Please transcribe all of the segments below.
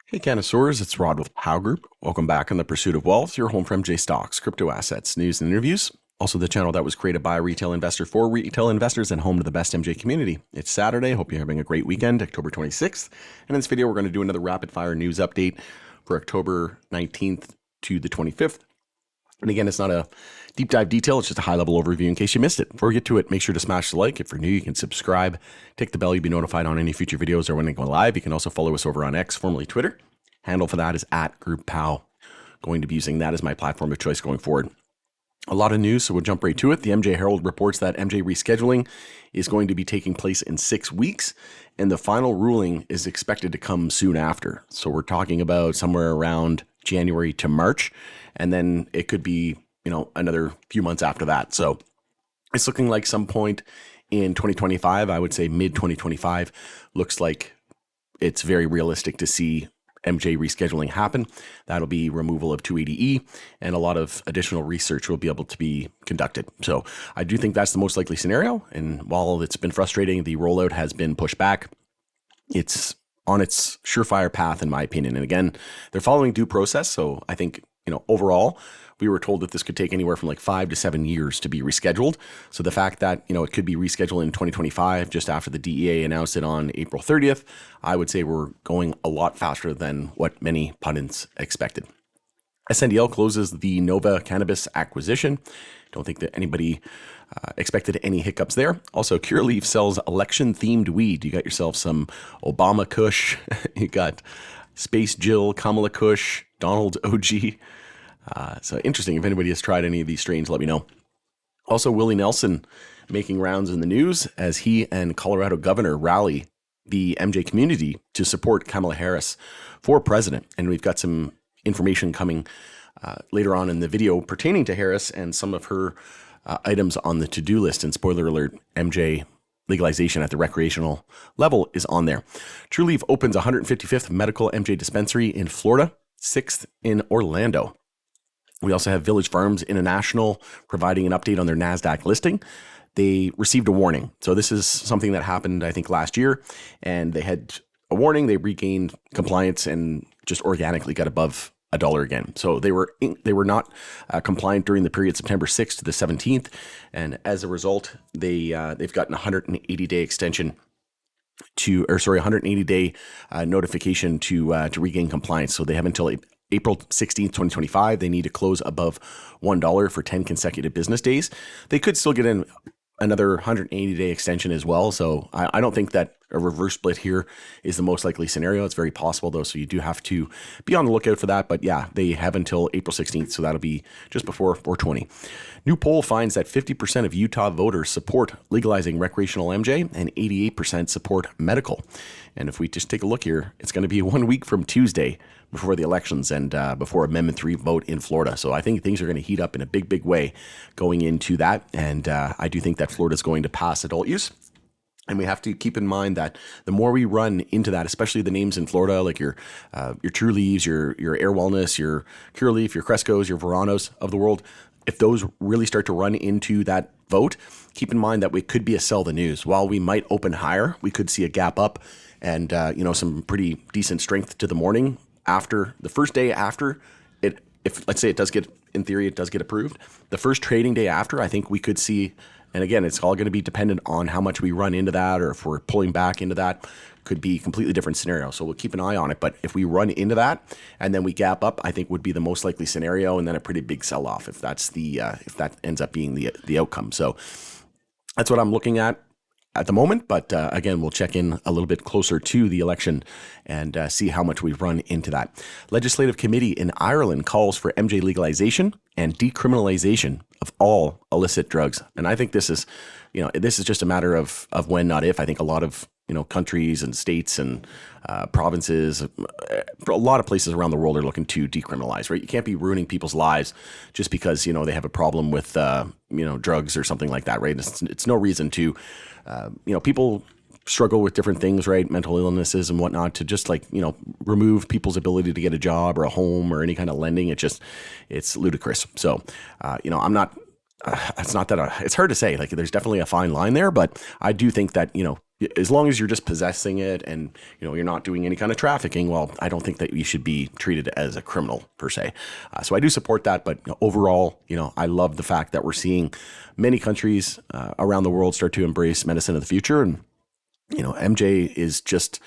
Hey, Cannasaurs, it's Rod with Pow Group. Welcome back on the Pursuit of Wealth, your home for MJ Stocks, crypto assets, news, and interviews. Also, the channel that was created by a retail investor for retail investors and home to the best MJ community. It's Saturday. Hope you're having a great weekend, October 26th. And in this video, we're going to do another rapid fire news update for October 19th to the 25th. And again, it's not a deep dive detail. It's just a high level overview in case you missed it. Before we get to it, make sure to smash the like. If you're new, you can subscribe. Tick the bell. You'll be notified on any future videos or when they go live. You can also follow us over on X, formerly Twitter. Handle for that is @GroupPow. Going to be using that as my platform of choice going forward. A lot of news, so we'll jump right to it. The MJ Herald reports that MJ rescheduling is going to be taking place in 6 weeks, and the final ruling is expected to come soon after. So we're talking about somewhere around January to March, and then it could be, another few months after that. So it's looking like some point in 2025, I would say mid 2025, looks like it's very realistic to see MJ rescheduling happen. That'll be removal of 280E, and a lot of additional research will be able to be conducted. So I do think that's the most likely scenario. And while it's been frustrating, the rollout has been pushed back. It's on its surefire path, in my opinion. And again, they're following due process. So I think, overall, we were told that this could take anywhere from like 5 to 7 years to be rescheduled. So the fact that, it could be rescheduled in 2025, just after the DEA announced it on April 30th, I would say we're going a lot faster than what many pundits expected. SNDL closes the Nova Cannabis acquisition. Don't think that anybody expected any hiccups there. Also, Curaleaf sells election-themed weed. You got yourself some Obama Kush. You got Space Jill, Kamala Kush, Donald OG. So interesting. If anybody has tried any of these strains, let me know. Also, Willie Nelson making rounds in the news as he and Colorado governor rally the MJ community to support Kamala Harris for president. And we've got some information coming later on in the video pertaining to Harris and some of her items on the to-do list. And spoiler alert, MJ legalization at the recreational level is on there. Trulieve opens 155th medical MJ dispensary in Florida, 6th in Orlando. We also have Village Farms International providing an update on their NASDAQ listing. They received a warning. So this is something that happened, I think, last year, and they had a warning. They regained compliance and just organically got above $1 again. So they were not compliant during the period September 6th to the 17th, and as a result, they've gotten a 180-day extension 180-day notification to regain compliance. So they have until April 16th, 2025. They need to close above $1 for 10 consecutive business days. They could still get in another 180-day extension as well. So I don't think that a reverse split here is the most likely scenario. It's very possible, though, so you do have to be on the lookout for that. But yeah, they have until April 16th, so that'll be just before 420. New poll finds that 50% of Utah voters support legalizing recreational MJ and 88% support medical. And if we just take a look here, it's going to be 1 week from Tuesday before the elections and before Amendment 3 vote in Florida. So I think things are going to heat up in a big, big way going into that. And I do think that Florida is going to pass adult use. And we have to keep in mind that the more we run into that, especially the names in Florida, like your True Leaves, your Air Wellness, your Curaleaf, your Crescos, your Veranos of the world, if those really start to run into that vote, keep in mind that we could be a sell the news. While we might open higher, we could see a gap up and some pretty decent strength to the morning after the first day after it. If let's say it does get, in theory, it does get approved, the first trading day after, I think we could see. And again, it's all going to be dependent on how much we run into that, or if we're pulling back into that, could be a completely different scenario. So we'll keep an eye on it. But if we run into that and then we gap up, I think would be the most likely scenario, and then a pretty big sell-off if that's if that ends up being the outcome. So that's what I'm looking at the moment. But again, we'll check in a little bit closer to the election and see how much we've run into that. Legislative committee in Ireland calls for MJ legalization and decriminalization of all illicit drugs. And I think this is just a matter of when, not if. I think a lot of countries and states and provinces, a lot of places around the world are looking to decriminalize, right? You can't be ruining people's lives just because, they have a problem with, drugs or something like that, right? It's no reason to, people struggle with different things, right? Mental illnesses and whatnot, to just remove people's ability to get a job or a home or any kind of lending. It's ludicrous. So, I'm not, it's not that it's hard to say, there's definitely a fine line there, but I do think that, as long as you're just possessing it and you're not doing any kind of trafficking, well, I don't think that you should be treated as a criminal per se. So I do support that, but overall, I love the fact that we're seeing many countries around the world start to embrace medicine of the future. And MJ is just,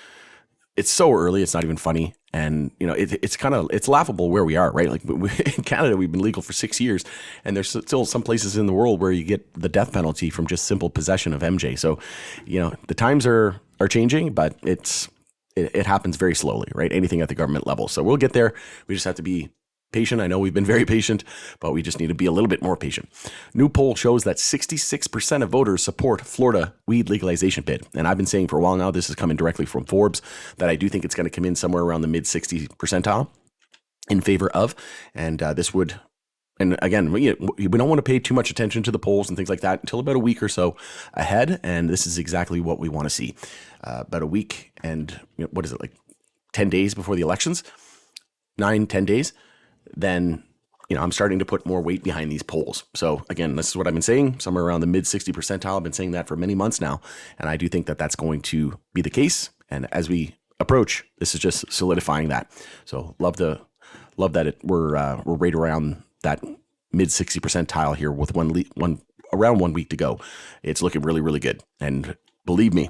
it's so early, it's not even funny. And it's laughable where we are, right? Like in Canada, we've been legal for 6 years, and there's still some places in the world where you get the death penalty from just simple possession of MJ. So, the times are changing, but it happens very slowly, right? Anything at the government level. So we'll get there. We just have to be patient. I know we've been very patient, but we just need to be a little bit more patient. New poll shows that 66% of voters support Florida weed legalization bid. And I've been saying for a while now, this is coming directly from Forbes, that I do think it's going to come in somewhere around the mid 60 percentile in favor of. And this would, and again, we don't want to pay too much attention to the polls and things like that until about a week or so ahead. And this is exactly what we want to see. About a week and what is it, like 10 days before the elections, 9-10 days. Then, I'm starting to put more weight behind these polls. So again, this is what I've been saying, somewhere around the mid 60 percentile. I've been saying that for many months now. And I do think that that's going to be the case. And as we approach, this is just solidifying that. So love that we're right around that mid 60 percentile here with around 1 week to go. It's looking really, really good. And believe me,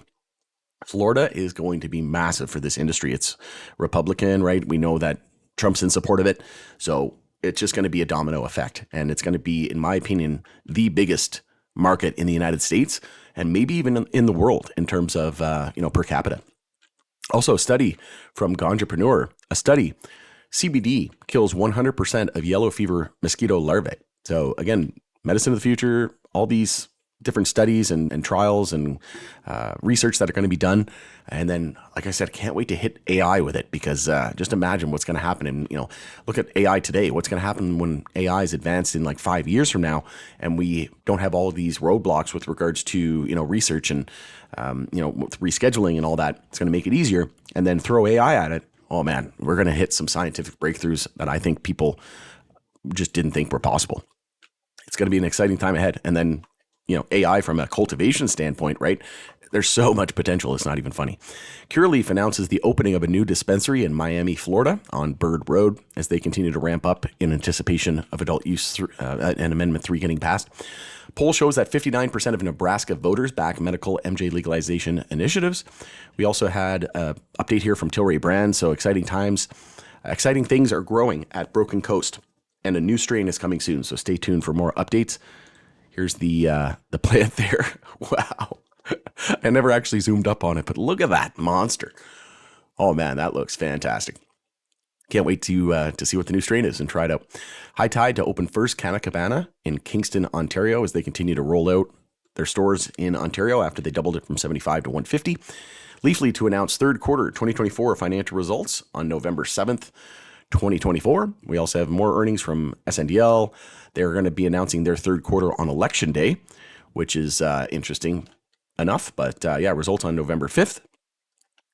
Florida is going to be massive for this industry. It's Republican, right? We know that Trump's in support of it. So it's just going to be a domino effect. And it's going to be, in my opinion, the biggest market in the United States and maybe even in the world in terms of, per capita. Also, a study from Ganjapreneur, CBD kills 100% of yellow fever mosquito larvae. So again, medicine of the future, all these different studies and trials and research that are going to be done. And then, like I said, can't wait to hit AI with it, because just imagine what's going to happen. And, look at AI today. What's going to happen when AI is advanced in like 5 years from now, and we don't have all of these roadblocks with regards to, research and, with rescheduling and all that. It's going to make it easier. And then throw AI at it. Oh man, we're going to hit some scientific breakthroughs that I think people just didn't think were possible. It's going to be an exciting time ahead. And then, AI from a cultivation standpoint, right? There's so much potential. It's not even funny. Curaleaf announces the opening of a new dispensary in Miami, Florida on Bird Road as they continue to ramp up in anticipation of adult use and Amendment 3 getting passed. Poll shows that 59% of Nebraska voters back medical MJ legalization initiatives. We also had an update here from Tilray Brands. So exciting times. Exciting things are growing at Broken Coast, and a new strain is coming soon. So stay tuned for more updates. Here's the plant there. Wow. I never actually zoomed up on it, but look at that monster. Oh man, that looks fantastic. Can't wait to see what the new strain is and try it out. High Tide to open first Canna Cabana in Kingston, Ontario, as they continue to roll out their stores in Ontario after they doubled it from 75 to 150. Leafly to announce third quarter 2024 financial results on November 7th, 2024. We also have more earnings from SNDL. They're going to be announcing their third quarter on Election Day, which is interesting enough. But results on November 5th.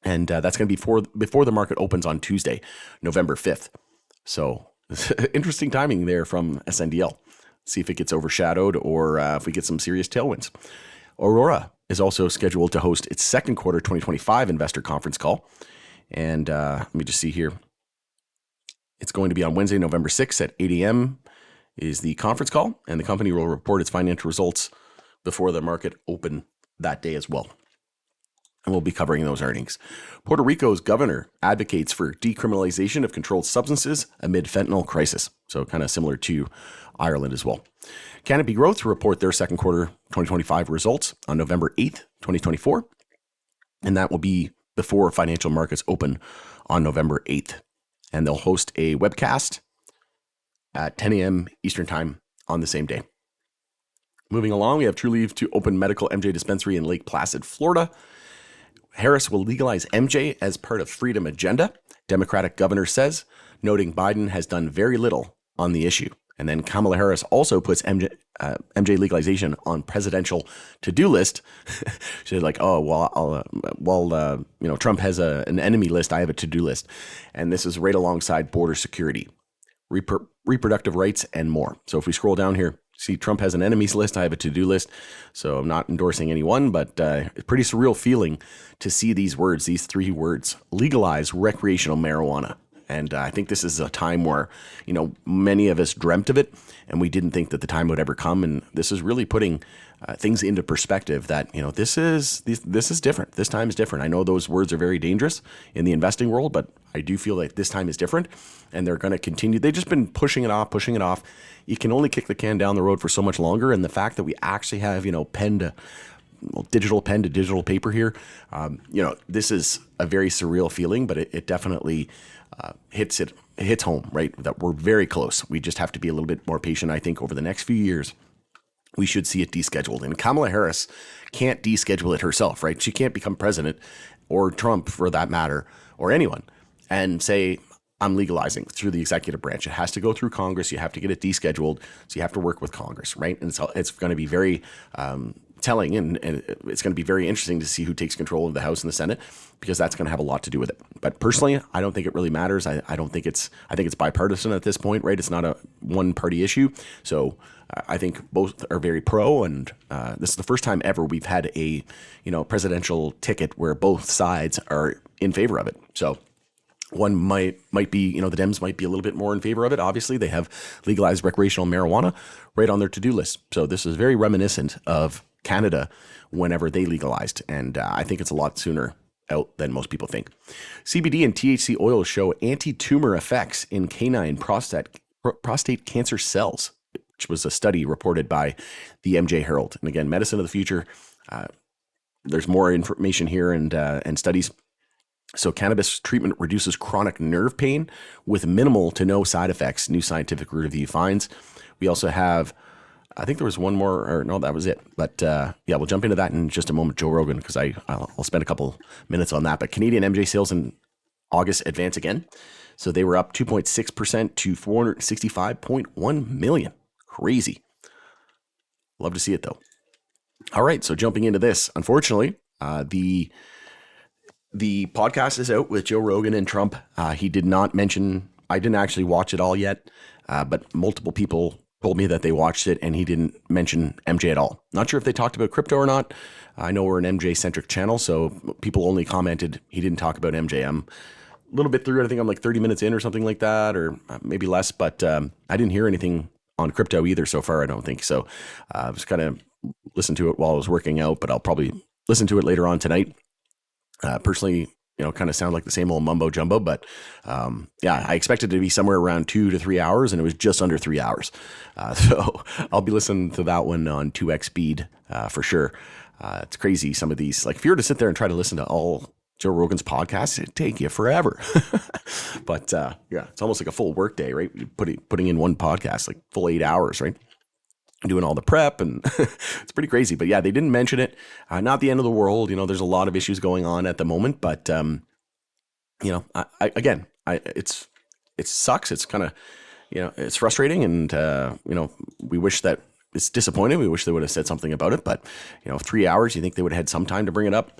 And that's going to be before the market opens on Tuesday, November 5th. So interesting timing there from SNDL. See if it gets overshadowed or if we get some serious tailwinds. Aurora is also scheduled to host its second quarter 2025 investor conference call. And let me just see here. It's going to be on Wednesday, November 6th at 8 a.m. is the conference call. And the company will report its financial results before the market open that day as well. And we'll be covering those earnings. Puerto Rico's governor advocates for decriminalization of controlled substances amid fentanyl crisis. So kind of similar to Ireland as well. Canopy Growth to report their second quarter 2025 results on November 8th, 2024. And that will be before financial markets open on November 8th. And they'll host a webcast at 10 a.m. Eastern Time on the same day. Moving along, we have Trulieve to open medical MJ dispensary in Lake Placid, Florida. Harris will legalize MJ as part of Freedom Agenda, Democratic governor says, noting Biden has done very little on the issue. And then Kamala Harris also puts MJ legalization on presidential to-do list. She's like, oh, well, Trump has an enemy list. I have a to-do list. And this is right alongside border security. reproductive rights, and more. So if we scroll down here, see Trump has an enemies list. I have a to-do list. So I'm not endorsing anyone, but a pretty surreal feeling to see these words, these three words: legalize recreational marijuana. And I think this is a time where, many of us dreamt of it and we didn't think that the time would ever come. And this is really putting things into perspective that, this is different. This time is different. I know those words are very dangerous in the investing world, but I do feel like this time is different and they're going to continue. They've just been pushing it off. You can only kick the can down the road for so much longer. And the fact that we actually have, digital pen to digital paper here, this is a very surreal feeling, but it definitely hits home, right? That we're very close. We just have to be a little bit more patient. I think over the next few years, we should see it descheduled. And Kamala Harris can't deschedule it herself, right? She can't become president, or Trump for that matter, or anyone, and say, I'm legalizing through the executive branch. It has to go through Congress. You have to get it descheduled. So you have to work with Congress, right? And it's going to be very telling, and it's going to be very interesting to see who takes control of the House and the Senate, because that's going to have a lot to do with it. But personally, I don't think it really matters. I think it's bipartisan at this point, right? It's not a one party issue. So I think both are very pro, and this is the first time ever we've had a presidential ticket where both sides are in favor of it. So one might be, the Dems might be a little bit more in favor of it. Obviously, they have legalized recreational marijuana right on their to-do list. So this is very reminiscent of Canada whenever they legalized. And I think it's a lot sooner out than most people think. CBD and THC oils show anti-tumor effects in canine prostate cancer cells, which was a study reported by the MJ Herald. And again, medicine of the future. There's more information here and studies. So cannabis treatment reduces chronic nerve pain with minimal to no side effects, new scientific review finds. We also have, I think there was one more, or no, that was it. But we'll jump into that in just a moment, Joe Rogan, because I'll spend a couple minutes on that. But Canadian MJ sales in August advance again. So they were up 2.6% to 465.1 million. Crazy. Love to see it though. All right, so jumping into this, unfortunately, the podcast is out with Joe Rogan and Trump. He did not mention, I didn't actually watch it all yet, but multiple people told me that they watched it and he didn't mention MJ at all. Not sure if they talked about crypto or not. I know we're an MJ-centric channel, so people only commented he didn't talk about MJ. I'm a little bit through it. I think I'm like 30 minutes in or something like that, or maybe less, but I didn't hear anything on crypto either so far, I don't think. So I was kind of listened to it while I was working out, but I'll probably listen to it later on tonight. Personally, kind of sound like the same old mumbo jumbo, but I expected it to be somewhere around 2 to 3 hours, and it was just under 3 hours. So I'll be listening to that one on 2x speed for sure. It's crazy. Some of these, like if you were to sit there and try to listen to all Joe Rogan's podcasts, it'd take you forever. But it's almost like a full work day, right? Putting in one podcast, like full 8 hours, right? Doing all the prep, and it's pretty crazy. But yeah, they didn't mention it. Not the end of the world. There's a lot of issues going on at the moment, but it sucks. It's kind of, it's frustrating, and we wish that it's disappointing. We wish they would have said something about it, but 3 hours, you think they would have had some time to bring it up.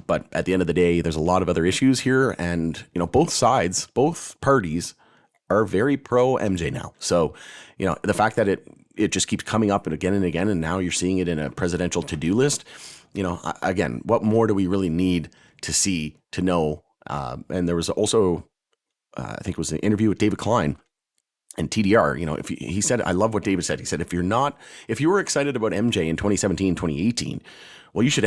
But at the end of the day, there's a lot of other issues here, and both sides, both parties are very pro MJ now. So the fact that it just keeps coming up and again, and now you're seeing it in a presidential to-do list. Again, what more do we really need to see, to know? And there was also, I think it was an interview with David Klein and TDR. If he said, I love what David said. He said, if you were excited about MJ in 2017, 2018, well, you should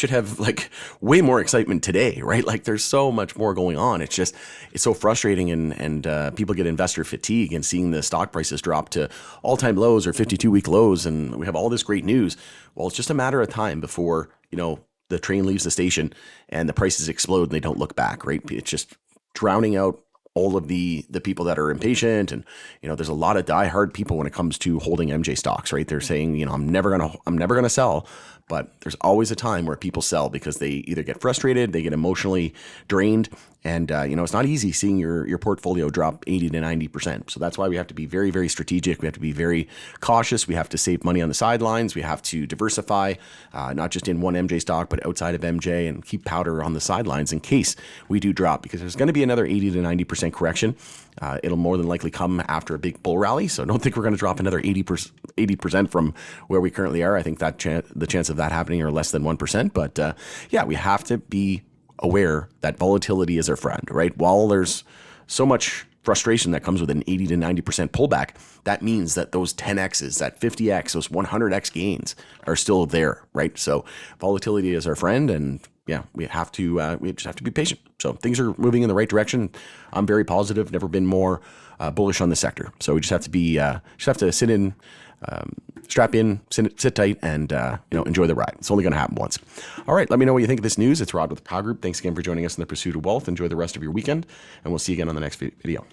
have like way more excitement today, right? Like there's so much more going on. It's so frustrating, and people get investor fatigue, and seeing the stock prices drop to all-time lows or 52-week lows, and we have all this great news. Well, it's just a matter of time before, the train leaves the station and the prices explode and they don't look back, right? It's just drowning out all of the people that are impatient. And, there's a lot of diehard people when it comes to holding MJ stocks, right? They're saying, I'm never going to sell. But there's always a time where people sell because they either get frustrated, they get emotionally drained, And, it's not easy seeing your portfolio drop 80 to 90%. So that's why we have to be very, very strategic. We have to be very cautious. We have to save money on the sidelines. We have to diversify, not just in one MJ stock, but outside of MJ, and keep powder on the sidelines in case we do drop, because there's going to be another 80 to 90% correction. It'll more than likely come after a big bull rally. So don't think we're going to drop another 80% from where we currently are. I think that the chance of that happening are less than 1%. But we have to be aware that volatility is our friend, right? While there's so much frustration that comes with an 80 to 90% pullback, that means that those 10x's, that 50x, those 100x gains are still there, right? So volatility is our friend, and we just have to be patient. So things are moving in the right direction. I'm very positive. Never been more bullish on the sector. So we just have to sit in, strap in, sit tight, and enjoy the ride. It's only going to happen once. All right, let me know what you think of this news. It's Rod with the Power Group. Thanks again for joining us in the Pursuit of Wealth. Enjoy the rest of your weekend, and we'll see you again on the next video.